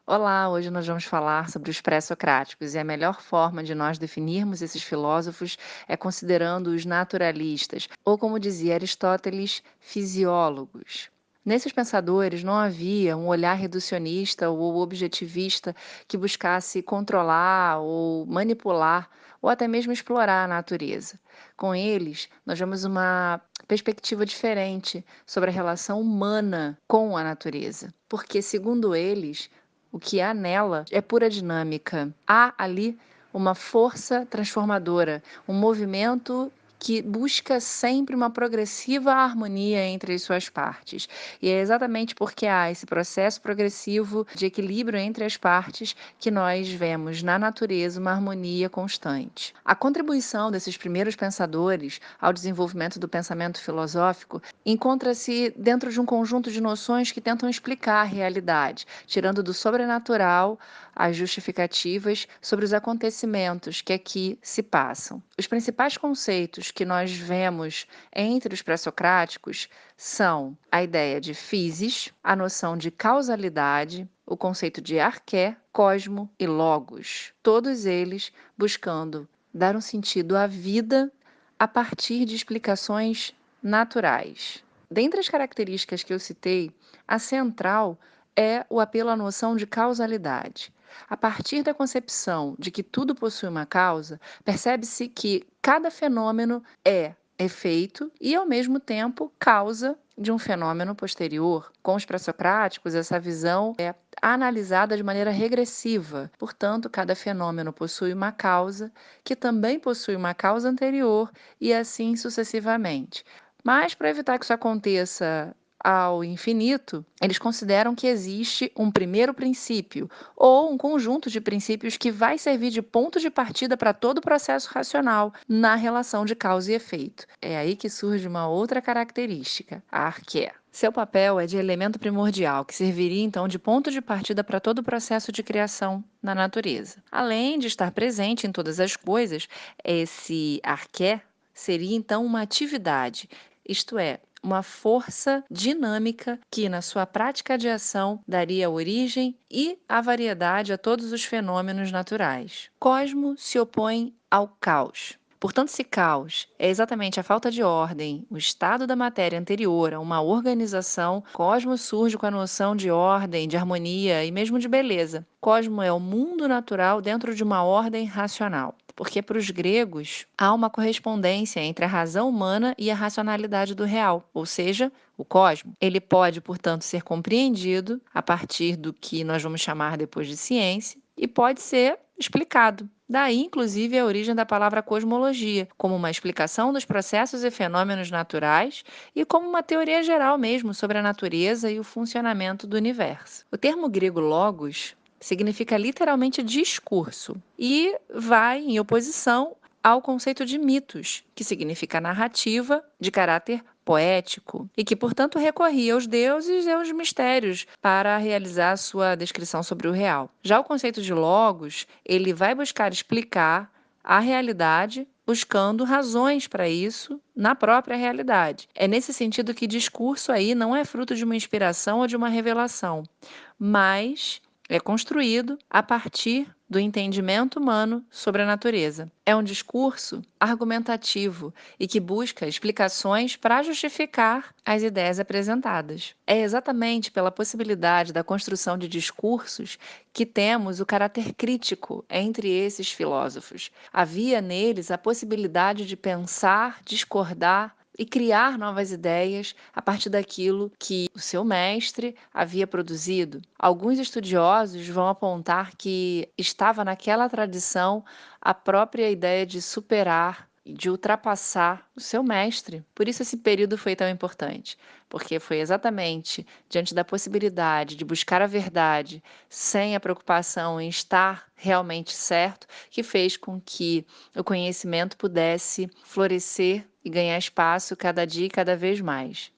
Olá, hoje nós vamos falar sobre os pré-socráticos e a melhor forma de nós definirmos esses filósofos é considerando os naturalistas, ou como dizia Aristóteles, fisiólogos. Nesses pensadores não havia um olhar reducionista ou objetivista que buscasse controlar ou manipular ou até mesmo explorar a natureza. Com eles, nós vemos uma perspectiva diferente sobre a relação humana com a natureza, porque, segundo eles, o que há nela é pura dinâmica. Há ali uma força transformadora, um movimento que busca sempre uma progressiva harmonia entre as suas partes. E é exatamente porque há esse processo progressivo de equilíbrio entre as partes que nós vemos na natureza uma harmonia constante. A contribuição desses primeiros pensadores ao desenvolvimento do pensamento filosófico encontra-se dentro de um conjunto de noções que tentam explicar a realidade, tirando do sobrenatural as justificativas sobre os acontecimentos que aqui se passam. Os principais conceitos que nós vemos entre os pré-socráticos são a ideia de physis, a noção de causalidade, o conceito de arqué, cosmo e logos, todos eles buscando dar um sentido à vida a partir de explicações naturais. Dentre as características que eu citei, a central é o apelo à noção de causalidade. A partir da concepção de que tudo possui uma causa, percebe-se que cada fenômeno é efeito e, ao mesmo tempo, causa de um fenômeno posterior. Com os pré-socráticos, essa visão é analisada de maneira regressiva. Portanto, cada fenômeno possui uma causa, que também possui uma causa anterior, e assim sucessivamente. Mas, para evitar que isso aconteça ao infinito, eles consideram que existe um primeiro princípio, ou um conjunto de princípios que vai servir de ponto de partida para todo o processo racional na relação de causa e efeito. É aí que surge uma outra característica, a arqué. Seu papel é de elemento primordial, que serviria então de ponto de partida para todo o processo de criação na natureza. Além de estar presente em todas as coisas, esse arqué seria então uma atividade, isto é, uma força dinâmica que, na sua prática de ação, daria origem e a variedade a todos os fenômenos naturais. Cosmo se opõe ao caos. Portanto, se caos é exatamente a falta de ordem, o estado da matéria anterior a uma organização, cosmos surge com a noção de ordem, de harmonia e mesmo de beleza. Cosmo é o mundo natural dentro de uma ordem racional. Porque para os gregos há uma correspondência entre a razão humana e a racionalidade do real, ou seja, o cosmos. Ele pode, portanto, ser compreendido a partir do que nós vamos chamar depois de ciência e pode ser explicado. Daí, inclusive, a origem da palavra cosmologia, como uma explicação dos processos e fenômenos naturais e como uma teoria geral mesmo sobre a natureza e o funcionamento do universo. O termo grego logos significa literalmente discurso e vai em oposição ao conceito de mitos, que significa narrativa de caráter poético e que, portanto, recorria aos deuses e aos mistérios para realizar a sua descrição sobre o real. Já o conceito de logos, ele vai buscar explicar a realidade, buscando razões para isso na própria realidade. É nesse sentido que discurso aí não é fruto de uma inspiração ou de uma revelação, mas é construído a partir do entendimento humano sobre a natureza. É um discurso argumentativo e que busca explicações para justificar as ideias apresentadas. É exatamente pela possibilidade da construção de discursos que temos o caráter crítico entre esses filósofos. Havia neles a possibilidade de pensar, discordar e criar novas ideias a partir daquilo que o seu mestre havia produzido. Alguns estudiosos vão apontar que estava naquela tradição a própria ideia de superar e de ultrapassar o seu mestre. Por isso esse período foi tão importante, porque foi exatamente diante da possibilidade de buscar a verdade sem a preocupação em estar realmente certo, que fez com que o conhecimento pudesse florescer e ganhar espaço cada dia e cada vez mais.